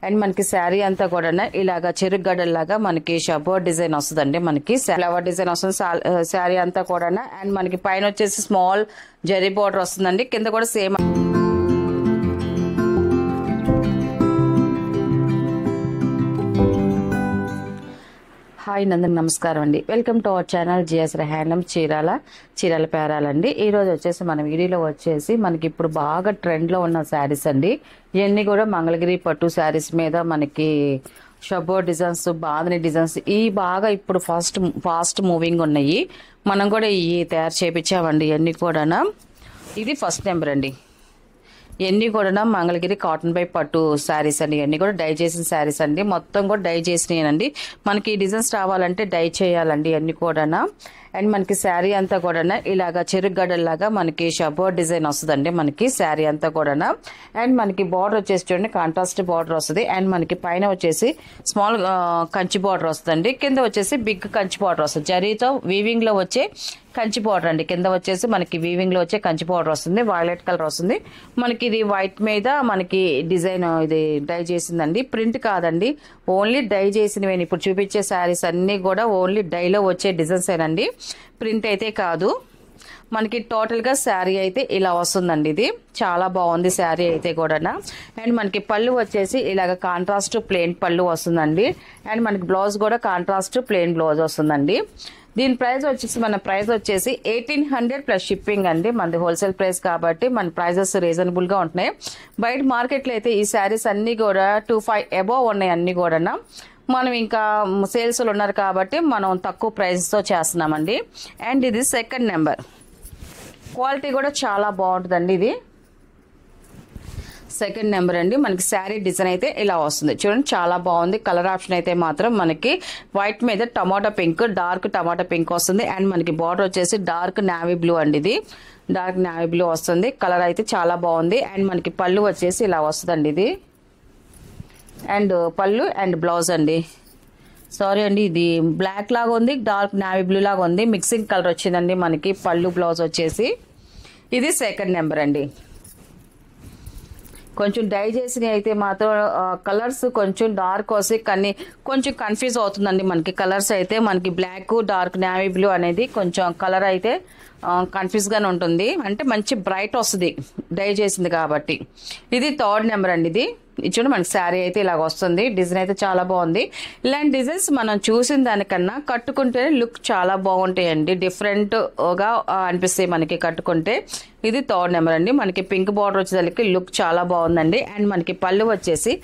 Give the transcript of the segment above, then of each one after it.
And మనకి శారీ అంతా కూడా ఇలాగా చెరుగడ్డలాగా మనకి షబోర్ డిజైన్ వస్తుందండి. మనకి ఫ్లవర్ డిజైన్ వస్తుంది శారీ అంతా కూడా. అండ్ మనకి పైన వచ్చేసి స్మాల్ జరీ బార్డర్ వస్తుందండి. కింద కూడా సేమ్. హాయ్ నందన్, నమస్కారం అండి. Welcome to our channel GS handloom Chirala పేరాలండి. ఈ రోజు వచ్చేసి మన వీడియోలో వచ్చేసి మనకి ఇప్పుడు బాగా ట్రెండ్లో ఉన్న శారీస్ అండి. ఇవన్నీ కూడా మంగళగిరి పట్టు శారీస్ మీద మనకి షబోర్ డిజైన్స్, బాందిని డిజైన్స్ ఈ బాగా ఇప్పుడు ఫాస్ట్ మూవింగ్ ఉన్నాయి. మనం కూడా ఇవి తయారు చేయించామండి. ఇవన్నీ కూడా ఇది ఫస్ట్ నెంబర్ అండి. ఇవన్నీ కూడా మంగళగిరి కాటన్ బై పట్టు శారీస్ అండి. ఇవన్నీ కూడా డై చేసిన శారీస్ అండి. మొత్తం కూడా డై చేసినాయండి. మనకి డిజైన్స్ రావాలంటే డై చేయాలండి ఇవన్నీ కూడా. అండ్ మనకి శారీ అంతా కూడా ఇలాగా చెరుగడ్డలాగా మనకి షబోర్ డిజైన్ వస్తుందండి. మనకి శారీ అంతా కూడా. అండ్ మనకి బార్డర్ వచ్చేసి చూడండి కాంట్రాస్ట్ బార్డర్ వస్తుంది. అండ్ మనకి పైన వచ్చేసి స్మాల్ కంచి బార్డర్ వస్తుందండి. కింద వచ్చేసి బిగ్ కంచి బార్డర్ వస్తుంది. జరీతో వీవింగ్ లో వచ్చే కంచి బార్డర్ అండి. కింద వచ్చేసి మనకి వీవింగ్ లో వచ్చే కంచి బార్డర్ వస్తుంది. వైలెట్ కలర్ వస్తుంది. మనకి ఇది వైట్ మీద మనకి డిజైన్ ఇది డై చేసిందండి. ప్రింట్ కాదండి, ఓన్లీ డై చేసినవి. ఇప్పుడు చూపించే శారీస్ అన్ని కూడా ఓన్లీ డైలో వచ్చే డిజైన్స్ ఏనండి, ప్రింట్ అయితే కాదు. మనకి టోటల్ గా శారీ అయితే ఇలా వస్తుందండి. ఇది చాలా బాగుంది శారీ అయితే కూడా. అండ్ మనకి పళ్ళు వచ్చేసి ఇలాగ కాంట్రాస్ట్ ప్లెయిన్ పళ్ళు వస్తుందండి. అండ్ మనకి బ్లౌజ్ కూడా కాంట్రాస్ట్ ప్లెయిన్ బ్లౌజ్ వస్తుందండి. దీని ప్రైస్ వచ్చేసి మన ప్రైస్ వచ్చేసి 1800 ప్లస్ షిప్పింగ్ అండి. మనది హోల్సేల్ ప్రైస్ కాబట్టి మన ప్రైజెస్ రీజనబుల్ గా ఉంటున్నాయి. బయట మార్కెట్లో అయితే ఈ శారీస్ అన్ని కూడా 2500 అబోవ్ ఉన్నాయి అన్ని కూడా. మనం ఇంకా సేల్స్ ఉన్నారు కాబట్టి మనం తక్కువ ప్రైస్ తో చేస్తున్నామండి. అండ్ ఇది సెకండ్ నెంబర్. క్వాలిటీ కూడా చాలా బాగుంటుందండి. ఇది సెకండ్ నెంబర్ అండి. మనకి శారీ డిజైన్ అయితే ఇలా వస్తుంది చూడండి, చాలా బాగుంది. కలర్ ఆప్షన్ అయితే మాత్రం మనకి వైట్ మీద టమాటా పింక్, డార్క్ టమాటా పింక్ వస్తుంది. అండ్ మనకి బార్డర్ వచ్చేసి డార్క్ నావీ బ్లూ అండి. ఇది డార్క్ నావీ బ్లూ వస్తుంది. కలర్ అయితే చాలా బాగుంది. అండ్ మనకి పళ్ళు వచ్చేసి ఇలా వస్తుందండి. ఇది అండ్ పళ్ళు అండ్ బ్లౌజ్ అండి. సారీ అండి, ఇది బ్లాక్ లాగా ఉంది, డార్క్ నావీ బ్లూ లాగా ఉంది, మిక్సింగ్ కలర్ వచ్చిందండి మనకి పళ్ళు బ్లౌజ్ వచ్చేసి. ఇది సెకండ్ నెంబర్ అండి. కొంచెం డై చేసినవి అయితే మాత్రం కలర్స్ కొంచెం డార్క్ వస్తాయి, కానీ కొంచెం కన్ఫ్యూజ్ అవుతుందండి మనకి కలర్స్ అయితే. మనకి బ్లాక్, డార్క్ నావీ బ్లూ అనేది కొంచెం కలర్ అయితే కన్ఫ్యూజ్ గానే ఉంటుంది. అంటే మంచి బ్రైట్ వస్తుంది డై చేసింది కాబట్టి. ఇది థర్డ్ నెంబర్ అండి. ఇది చూడండి మనకి శారీ అయితే ఇలాగ వస్తుంది. డిజైన్ అయితే చాలా బాగుంది. ఇలాంటి డిజైన్స్ మనం చూసిన దానికన్నా కట్టుకుంటే లుక్ చాలా బాగుంటాయండి. డిఫరెంట్ గా అనిపిస్తాయి మనకి కట్టుకుంటే. ఇది థర్డ్ నెంబర్ అండి. మనకి పింక్ బార్డర్ వచ్చేసరికి లుక్ చాలా బాగుందండి. అండ్ మనకి పళ్ళు వచ్చేసి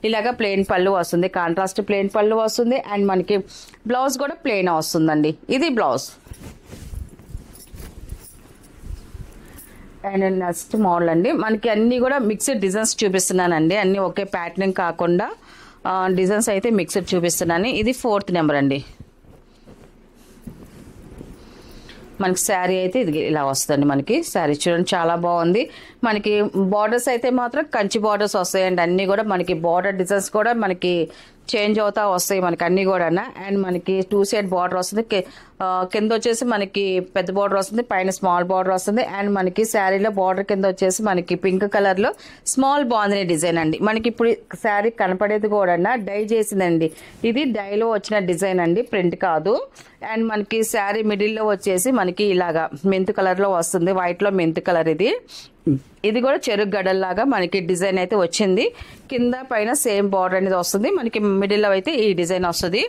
ఇలాగ ప్లెయిన్ పళ్ళు వస్తుంది, కాంట్రాస్ట్ ప్లెయిన్ పళ్ళు వస్తుంది. అండ్ మనకి బ్లౌజ్ కూడా ప్లెయిన్ వస్తుందండి. ఇది బ్లౌజ్. అండ్ నెక్స్ట్ మోడల్ అండి. మనకి అన్ని కూడా మిక్స్డ్ డిజైన్స్ చూపిస్తున్నానండి. అన్ని ఒకే ప్యాటర్న్ కాకుండా డిజైన్స్ అయితే మిక్స్డ్ చూపిస్తున్నాను. ఇది ఫోర్త్ నెంబర్ అండి. మనకి శారీ అయితే ఇది ఇలా వస్తుంది. మనకి శారీ చూడండి చాలా బాగుంది. మనకి బార్డర్స్ అయితే మాత్రం కంచి బార్డర్స్ వస్తాయండి. అన్ని కూడా మనకి బార్డర్ డిజైన్స్ కూడా మనకి చేంజ్ అవుతా వస్తాయి మనకి అన్ని కూడా. అండ్ మనకి 2 సైడ్ బార్డర్ వస్తుంది. కింద వచ్చేసి మనకి పెద్ద బార్డర్ వస్తుంది, పైన స్మాల్ బార్డర్ వస్తుంది. అండ్ మనకి శారీలో బార్డర్ కింద వచ్చేసి మనకి పింక్ కలర్ లో స్మాల్ బాందిని డిజైన్ అండి. మనకి ఇప్పుడు శారీ కనపడేది కూడా డై చేసిందండి. ఇది డైలో వచ్చిన డిజైన్ అండి, ప్రింట్ కాదు. అండ్ మనకి శారీ మిడిల్ లో వచ్చేసి మనకి ఇలాగా మెంతు కలర్ లో వస్తుంది, వైట్ లో మెంతు కలర్. ఇది కూడా చెరుకు గడల్లాగా మనకి డిజైన్ అయితే వచ్చింది. కింద పైన సేమ్ బార్డర్ అనేది వస్తుంది. మనకి మిడిల్ లో అయితే ఈ డిజైన్ వస్తుంది.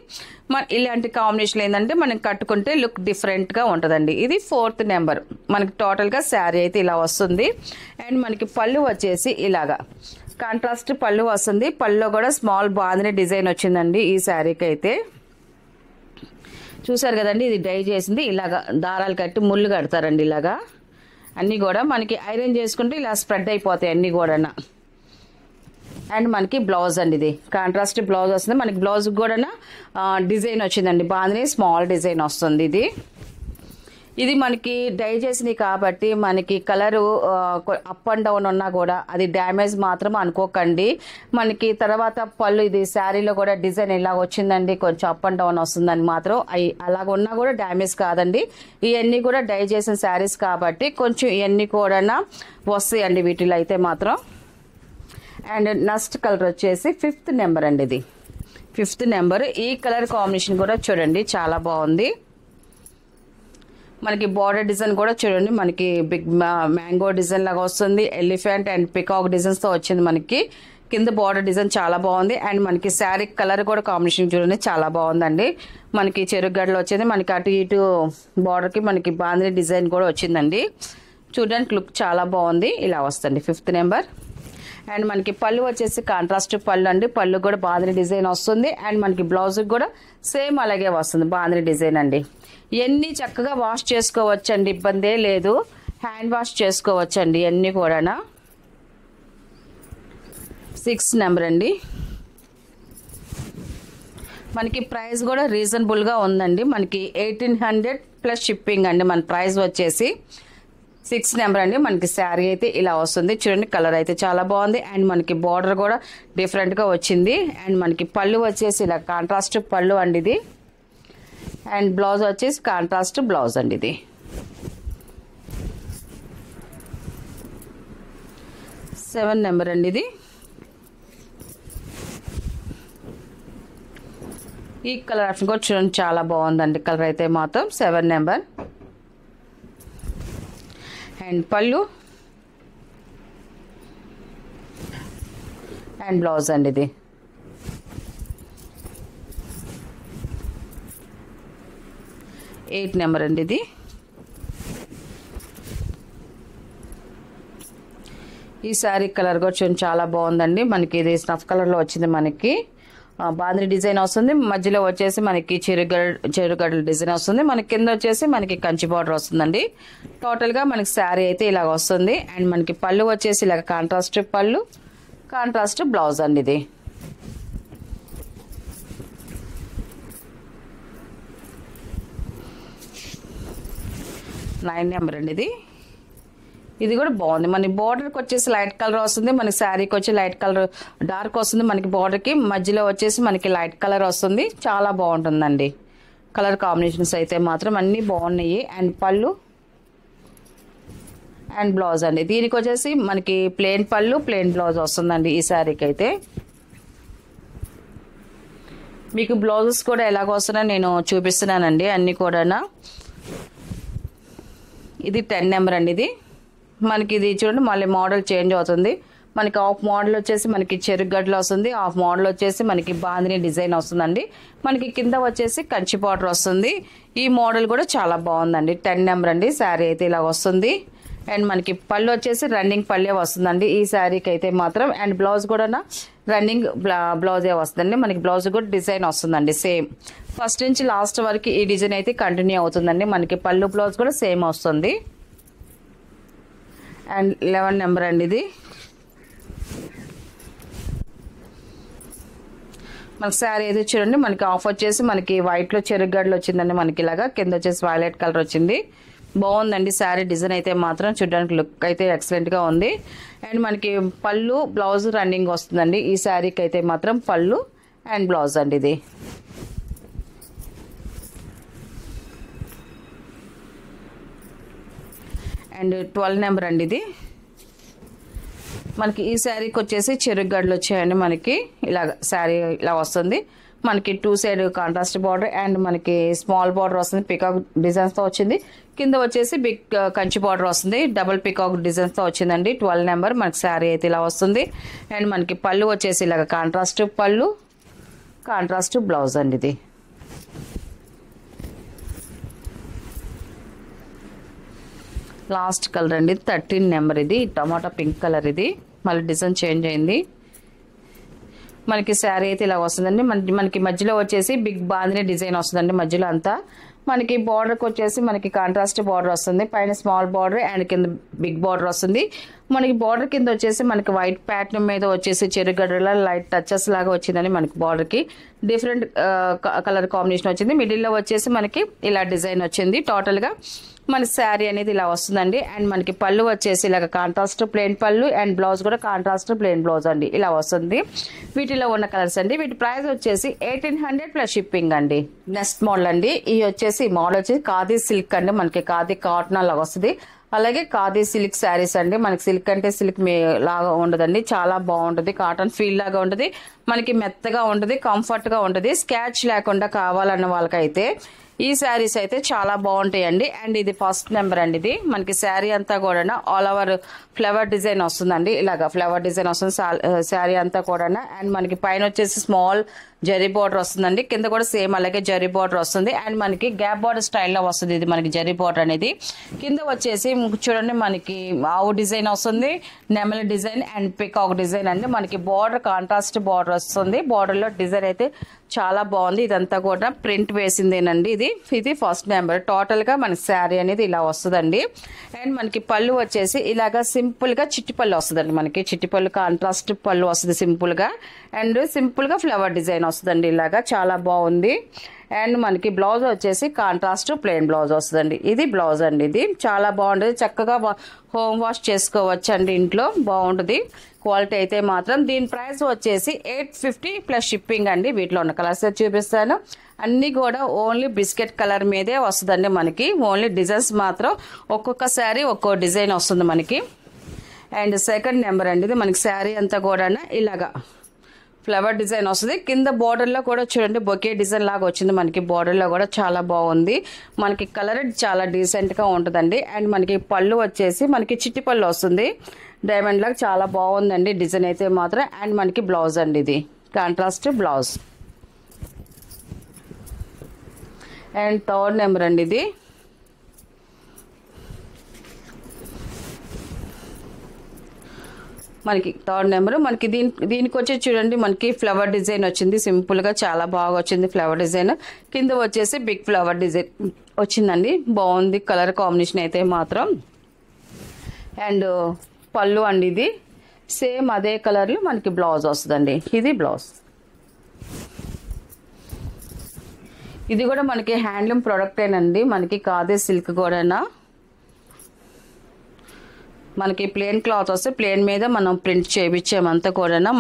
ఇలాంటి కాంబినేషన్ ఏంటంటే మనం కట్టుకుంటే లుక్ డిఫరెంట్ గా ఉంటుందండి. ఇది ఫోర్త్ నెంబర్. మనకి టోటల్ గా శారీ అయితే ఇలా వస్తుంది. అండ్ మనకి పళ్ళు వచ్చేసి ఇలాగా కాంట్రాస్ట్ పళ్ళు వస్తుంది. పళ్ళులో కూడా స్మాల్ బాందిని డిజైన్ వచ్చిందండి ఈ శారీకి అయితే. చూసారు కదండి, ఇది డై చేసింది. ఇలాగా దారాలు కట్టి ముళ్ళు కడతారండి. ఇలాగా అన్ని కూడా మనకి ఐరన్ చేసుకుంటే ఇలా స్ప్రెడ్ అయిపోతాయి అన్ని కూడా. అండ్ మనకి బ్లౌజ్ అండి. ఇది కాంట్రాస్ట్ బ్లౌజ్ వస్తుంది. మనకి బ్లౌజ్ కూడా డిజైన్ వచ్చిందండి, బాగానే స్మాల్ డిజైన్ వస్తుంది. ఇది మనకి డై చేసినవి కాబట్టి మనకి కలరు అప్ అండ్ డౌన్ ఉన్నా కూడా అది డ్యామేజ్ మాత్రం అనుకోకండి. మనకి తర్వాత పళ్ళు ఇది శారీలో కూడా డిజైన్ ఇలా వచ్చిందండి, కొంచెం అప్ అండ్ డౌన్ వస్తుందని మాత్రం అలాగ ఉన్నా కూడా డ్యామేజ్ కాదండి. ఇవన్నీ కూడా డై చేసిన శారీస్ కాబట్టి కొంచెం ఇవన్నీ కూడా వస్తాయండి వీటిలో అయితే మాత్రం. అండ్ నెక్స్ట్ కలర్ వచ్చేసి 5th నెంబర్ అండి. ఇది 5th నెంబర్. ఈ కలర్ కాంబినేషన్ కూడా చూడండి చాలా బాగుంది. మనకి బార్డర్ డిజైన్ కూడా చూడండి మనకి బిగ్ మ్యాంగో డిజైన్ లాగా వస్తుంది. ఎలిఫెంట్ అండ్ పికాక్ డిజైన్స్ తో వచ్చింది. మనకి కింద బార్డర్ డిజైన్ చాలా బాగుంది. అండ్ మనకి శారీ కలర్ కూడా కాంబినేషన్ చూడండి చాలా బాగుందండి. మనకి చెరుగడ్డలు వచ్చింది. మనకి అటు ఇటు బార్డర్ కి మనకి బాందిని డిజైన్ కూడా వచ్చిందండి. చూడడానికి లుక్ చాలా బాగుంది. ఇలా వస్తుంది 5th నెంబర్. అండ్ మనకి పళ్ళు వచ్చేసి కాంట్రాస్ట్ పళ్ళు అండి. పళ్ళు కూడా బాందిని డిజైన్ వస్తుంది. అండ్ మనకి బ్లౌజ్ కూడా సేమ్ అలాగే వస్తుంది బాందిని డిజైన్ అండి. ఇవన్నీ చక్కగా వాష్ చేసుకోవచ్చండి, ఇబ్బందే లేదు. హ్యాండ్ వాష్ చేసుకోవచ్చండి ఇవన్నీ కూడా. 6th నెంబర్ అండి. మనకి ప్రైస్ కూడా రీజనబుల్గా ఉందండి. మనకి 1800 ప్లస్ షిప్పింగ్ అండి. మన ప్రైస్ వచ్చేసి 6th నెంబర్ అండి. మనకి శారీ అయితే ఇలా వస్తుంది. చూడండి కలర్ అయితే చాలా బాగుంది. అండ్ మనకి బార్డర్ కూడా డిఫరెంట్గా వచ్చింది. అండ్ మనకి పళ్ళు వచ్చేసి ఇలా కాంట్రాస్ట్ పళ్ళు అండి ఇది. అండ్ బ్లౌజ్ వచ్చేసి కాంట్రాస్ట్ బ్లౌజ్ అండి ఇది. సెవెన్ నెంబర్ అండి ఇది. ఈ కలర్ ఆప్షన్ కూడా చూడండి చాలా బాగుందండి. కలర్ అయితే మాత్రం 7 నెంబర్. అండ్ పళ్ళు అండ్ బ్లౌజ్ అండి ఇది. ఎయిట్ నెంబర్ అండి ఇది. ఈ శారీ కలర్ కూడా చూడండి చాలా బాగుందండి. మనకి ఇది స్నఫ్ కలర్ లో వచ్చింది. మనకి బాందిని డిజైన్ వస్తుంది. మధ్యలో వచ్చేసి మనకి చెరుగడ్డల డిజైన్ వస్తుంది. మనకి కింద వచ్చేసి మనకి కంచి బార్డర్ వస్తుందండి. టోటల్ గా మనకి శారీ అయితే ఇలాగ వస్తుంది. అండ్ మనకి పళ్ళు వచ్చేసి ఇలాగ కాంట్రాస్ట్ పళ్ళు, కాంట్రాస్ట్ బ్లౌజ్ అండి ఇది. నైన్ నెంబర్ అండి ఇది. ఇది కూడా బాగుంది. మన బార్డర్కి వచ్చేసి లైట్ కలర్ వస్తుంది. మనకి శారీకి వచ్చి లైట్ కలర్ డార్క్ వస్తుంది. మనకి బార్డర్కి మధ్యలో వచ్చేసి మనకి లైట్ కలర్ వస్తుంది. చాలా బాగుంటుందండి. కలర్ కాంబినేషన్స్ అయితే మాత్రం అన్నీ బాగున్నాయి. అండ్ పళ్ళు అండ్ బ్లౌజ్ అండి. దీనికి వచ్చేసి మనకి ప్లెయిన్ పళ్ళు ప్లెయిన్ బ్లౌజ్ వస్తుందండి ఈ శారీకి అయితే. మీకు బ్లౌజెస్ కూడా ఎలాగ వస్తున్నాయో నేను చూపిస్తున్నానండి అన్నీ కూడా. ఇది 10 నెంబర్ అండి ఇది. మనకి ఇది చూడండి మళ్ళీ మోడల్ చేంజ్ అవుతుంది. మనకి హాఫ్ మోడల్ వచ్చేసి మనకి చెరుగడ్డలు వస్తుంది. హాఫ్ మోడల్ వచ్చేసి మనకి బాందిని డిజైన్ వస్తుందండి. మనకి కింద వచ్చేసి కంచి బార్డర్ వస్తుంది. ఈ మోడల్ కూడా చాలా బాగుందండి. 10 నెంబర్ అండి. శారీ అయితే ఇలా వస్తుంది. అండ్ మనకి పళ్ళు వచ్చేసి రన్నింగ్ పళ్ళే వస్తుందండి ఈ శారీకి అయితే మాత్రం. అండ్ బ్లౌజ్ కూడా రన్నింగ్ బ్లౌజే వస్తుందండి. మనకి బ్లౌజ్ కూడా డిజైన్ వస్తుందండి సేమ్. ఫస్ట్ నుంచి లాస్ట్ వరకు ఈ డిజైన్ అయితే కంటిన్యూ అవుతుందండి. మనకి పళ్ళు బ్లౌజ్ కూడా సేమ్ వస్తుంది. అండ్ 11 నెంబర్ అండి ఇది. మనకి శారీ అయితే చూడండి మనకి ఆఫ్ వచ్చేసి మనకి వైట్ లో చెరుగడ్డలు వచ్చిందండి. మనకి ఇలాగా కింద వచ్చేసి వైలెట్ కలర్ వచ్చింది. బాగుందండి శారీ డిజైన్ అయితే మాత్రం. చూడడానికి లుక్ అయితే ఎక్సలెంట్ గా ఉంది. అండ్ మనకి పళ్ళు బ్లౌజ్ రన్నింగ్ వస్తుందండి ఈ శారీకి అయితే మాత్రం. పళ్ళు అండ్ బ్లౌజ్ అండి ఇది. అండ్ 12 నెంబర్ అండి ఇది. మనకి ఈ శారీకి వచ్చేసి చెరుగడ్డలు వచ్చాయండి. మనకి ఇలా శారీ ఇలా వస్తుంది. మనకి 2 సైడ్ కాంట్రాస్ట్ బార్డర్ అండ్ మనకి స్మాల్ బార్డర్ వస్తుంది. పికాక్ డిజైన్స్ తో వచ్చింది. కింద వచ్చేసి బిగ్ కంచి బార్డర్ వస్తుంది. డబుల్ పికాక్ డిజైన్స్ తో వచ్చిందండి. 12 నెంబర్. మనకి శారీ అయితే ఇలా వస్తుంది. అండ్ మనకి పళ్ళు వచ్చేసి ఇలాగ కాంట్రాస్ట్ పళ్ళు, కాంట్రాస్ట్ బ్లౌజ్ అండి ఇది. లాస్ట్ కలర్ అండి 13 నెంబర్. ఇది టమాటా పింక్ కలర్. ఇది మళ్ళీ డిజైన్ చేంజ్ అయింది. మనకి శారీ అయితే ఇలా వస్తుందండి. మనకి మధ్యలో వచ్చేసి బిగ్ బాందిని డిజైన్ వస్తుందండి. మధ్యలో అంతా మనకి బార్డర్కి వచ్చేసి మనకి కాంట్రాస్ట్ బార్డర్ వస్తుంది. పైన స్మాల్ బార్డర్ అండ్ కింద బిగ్ బార్డర్ వస్తుంది. మనకి బార్డర్ కింద వచ్చేసి మనకి వైట్ ప్యాటర్న్ మీద వచ్చేసి చెరుగడ్డల లైట్ టచెస్ లాగా వచ్చిందండి. మనకి బార్డర్ కి డిఫరెంట్ కలర్ కాంబినేషన్ వచ్చింది. మిడిల్ లో వచ్చేసి మనకి ఇలా డిజైన్ వచ్చింది. టోటల్ గా మన శారీ అనేది ఇలా వస్తుందండి. అండ్ మనకి పళ్ళు వచ్చేసి ఇలాగ కాంట్రాస్ట్ ప్లెయిన్ పళ్ళు అండ్ బ్లౌజ్ కూడా కాంట్రాస్ట్ ప్లెయిన్ బ్లౌజ్ అండి ఇలా వస్తుంది. వీటిలో ఉన్న కలర్స్ అండి. వీటి ప్రైస్ వచ్చేసి 1800 ప్లస్ షిప్పింగ్ అండి. నెక్స్ట్ మోడల్ అండి. ఈ వచ్చేసి మోడల్ వచ్చేసి ఖాదీ సిల్క్ అండి. మనకి ఖాదీ కాటన్ లాగా వస్తుంది. అలాగే ఖాదీ సిల్క్ శారీస్ అండి. మనకి సిల్క్ అంటే సిల్క్ లాగా ఉండదండి, చాలా బాగుంటుంది. కాటన్ ఫీల్ లాగా ఉంటుంది, మనకి మెత్తగా ఉంటుంది, కంఫర్ట్ గా ఉంటుంది. స్కాచ్ లేకుండా కావాలన్న వాళ్ళకైతే ఈ శారీస్ అయితే చాలా బాగుంటాయండి. అండ్ ఇది ఫస్ట్ నెంబర్ అండి. ఇది మనకి శారీ అంతా కూడా ఆల్ ఓవర్ ఫ్లవర్ డిజైన్ వస్తుందండి. ఇలాగా ఫ్లవర్ డిజైన్ వస్తుంది శారీ అంతా కూడా. అండ్ మనకి పైన వచ్చేసి స్మాల్ జరీ బార్డర్ వస్తుందండి, కింద కూడా సేమ్ అలాగే జరీ బార్డర్ వస్తుంది. అండ్ మనకి గ్యాప్ బార్డర్ స్టైల్లో వస్తుంది ఇది మనకి జరీ బార్డర్ అనేది. కింద వచ్చేసి చూడండి మనకి ఆవు డిజైన్ వస్తుంది, నెమలి డిజైన్ అండ్ పికాక్ డిజైన్ అండి. మనకి బార్డర్ కాంట్రాస్ట్ బార్డర్ వస్తుంది. బార్డర్ లో డిజైన్ అయితే చాలా బాగుంది. ఇదంతా కూడా ప్రింట్ వేసిందేనండి. ఇది ఫస్ట్ నెంబర్. టోటల్ గా మనకి శారీ అనేది ఇలా వస్తుందండి. అండ్ మనకి పళ్ళు వచ్చేసి ఇలాగా సింపుల్ గా చిట్టి పళ్ళు వస్తుందండి. మనకి చిట్టి పళ్ళు కాంట్రాస్ట్ పళ్ళు వస్తుంది సింపుల్ గా. అండ్ సింపుల్ గా ఫ్లవర్ డిజైన్ వస్తుందండి, ఇలాగా చాలా బాగుంది. అండ్ మనకి బ్లౌజ్ వచ్చేసి కాంట్రాస్ట్ ప్లెయిన్ బ్లౌజ్ వస్తుందండి. ఇది బ్లౌజ్ అండి. ఇది చాలా బాగుంటుంది, చక్కగా హోమ్ వాష్ చేసుకోవచ్చు అండి ఇంట్లో, బాగుంటుంది క్వాలిటీ అయితే మాత్రం. దీని ప్రైస్ వచ్చేసి 850 ప్లస్ షిప్పింగ్ అండి. వీటిలో ఉన్న కలర్స్ చూపిస్తాను, అన్ని కూడా ఓన్లీ బిస్కెట్ కలర్ మీదే వస్తుందండి. మనకి ఓన్లీ డిజైన్స్ మాత్రం ఒక్కొక్క శారీ ఒక్కో డిజైన్ వస్తుంది మనకి. అండ్ సెకండ్ నెంబర్ అండి. ఇది మనకి శారీ అంతా కూడా ఇలాగా ఫ్లవర్ డిజైన్ వస్తుంది. కింద బార్డర్ లో కూడా చూడండి బొకే డిజైన్ లాగా వచ్చింది మనకి. బార్డర్ లో కూడా చాలా బాగుంది మనకి. కలర్ చాలా డీసెంట్ గా ఉంటుందండి. అండ్ మనకి పళ్ళు వచ్చేసి మనకి చిట్టి పళ్ళు వస్తుంది, డైమండ్ లాగా చాలా బాగుందండి డిజైన్ అయితే మాత్రం. అండ్ మనకి బ్లౌజ్ అండి, ఇది contrast blouse. And third number అండి. ఇది మనకి థర్డ్ నెంబర్. మనకి దీనికి వచ్చి చూడండి మనకి ఫ్లవర్ డిజైన్ వచ్చింది, సింపుల్ గా చాలా బాగా వచ్చింది ఫ్లవర్ డిజైన్. కింద వచ్చేసి బిగ్ ఫ్లవర్ డిజైన్ వచ్చిందండి, బాగుంది కలర్ కాంబినేషన్ అయితే మాత్రం. అండ్ పళ్ళు అండి, ఇది సేమ్ అదే కలర్ లో మనకి బ్లౌజ్ వస్తుందండి. ఇది బ్లౌజ్. ఇది కూడా మనకి హ్యాండ్లూమ్ ప్రొడక్ట్ ఏనండి. మనకి ఖాదీ సిల్క్ కూడా మనకి ప్లేన్ క్లాత్ వస్తే ప్లేన్ మీద మనం ప్రింట్ చేయించామంతా కూడా.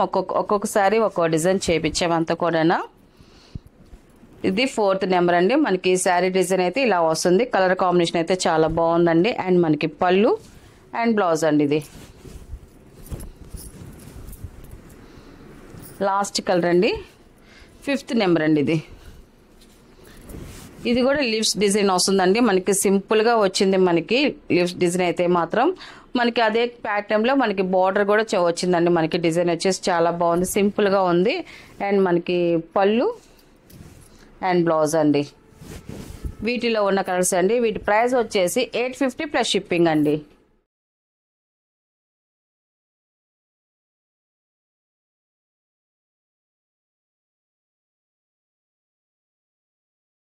ఒక్కొక్కసారి ఒక్కో డిజైన్ చేయించామంతా కూడా. ఇది ఫోర్త్ నెంబర్ అండి. మనకి శారీ డిజైన్ అయితే ఇలా వస్తుంది, కలర్ కాంబినేషన్ అయితే చాలా బాగుందండి. అండ్ మనకి పళ్ళు అండ్ బ్లౌజ్ అండి. ఇది లాస్ట్ కలర్ అండి, ఫిఫ్త్ నెంబర్ అండి. ఇది కూడా లీవ్స్ డిజైన్ వస్తుందండి. మనకి సింపుల్ గా వచ్చింది మనకి లీవ్స్ డిజైన్ అయితే మాత్రం. మనకి అదే ప్యాటర్న్ లో మనకి బార్డర్ కూడా వచ్చిందండి. మనకి డిజైన్ వచ్చేసి చాలా బాగుంది, సింపుల్ గా ఉంది. అండ్ మనకి పళ్ళు అండ్ బ్లౌజ్ అండి. వీటిలో ఉన్న కలర్స్ అండి. వీటి ప్రైస్ వచ్చేసి 850 ప్లస్ షిప్పింగ్ అండి.